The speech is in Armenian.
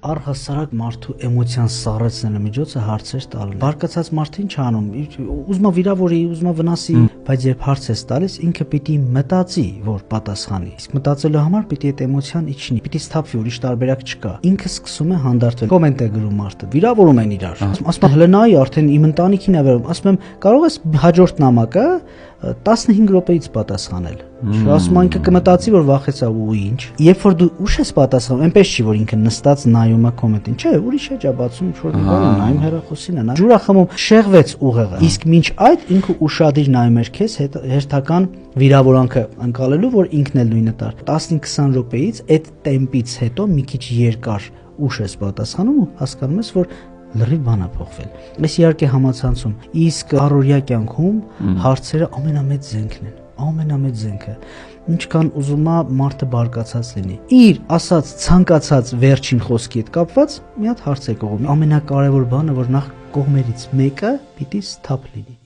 Առհասարակ մարդու էմոցիան սառեցնելու միջոցը հարցեր տալն է։ Բարկացած մարդը ինչ անում, ուզում է վիրավորի, ուզում է վնասի, բայց երբ հարց ես տալիս, ինքը պիտի մտածի, որ պատասխանի։ Իսկ մտածելու համար պիտի այդ էմոցիան իջնի, պիտի սթափվի, ուրիշ տարբերակ չկա։ Ինքը սկսում է հանդարտվել։ Կոմենտ է գրում մարդը, վիրավորում են իրար։ Ասում եմ, հələ նայ, արդեն իմ ընտանիքին է վերում։ Ասում եմ, կարող ես հաջորդ նամակը 15 րոպեից պատասխանել։ Ասում եմ, ինքը կմտածի, որ վախեցա ու ինչ։ Երբ որ դու ուշ ես պատասխանում, այնպես չի, որ ինքը նստած նայում է կոմենտին, չէ, ուրիշ է ջաբացում, ինչ-որ բան է նայում հեռախոսին է, ջուր է խմում, շեղվեց ուղեղը։ Իսկ մինչ այդ ինքը ուշադիր նայում էր քեզ հերթական վիրավորանքը ընկալելու, որ ինքն էլ նույնը տար։ 15-20 րոպեից այդ տեմպից հետո մի քիչ երկար ուշ ես պատասխանում ու հասկանում ես, որ լրիվ բան է փոխվել։ Այս իհարկե համացանցում, իսկ առօրյա կյանքում հարցերը ամենամեծ զենքն են, ամենամեծ զենքը։ Ինչքան ուզում է մարդը բարկացած լինի։ Իր ասած ցանկացած վերջին խոսքի հետ կապված մի հատ հարց է կողմի։ Ամենակարևոր բանը, որ նախ կողմերից մեկը պիտի սթափ լինի։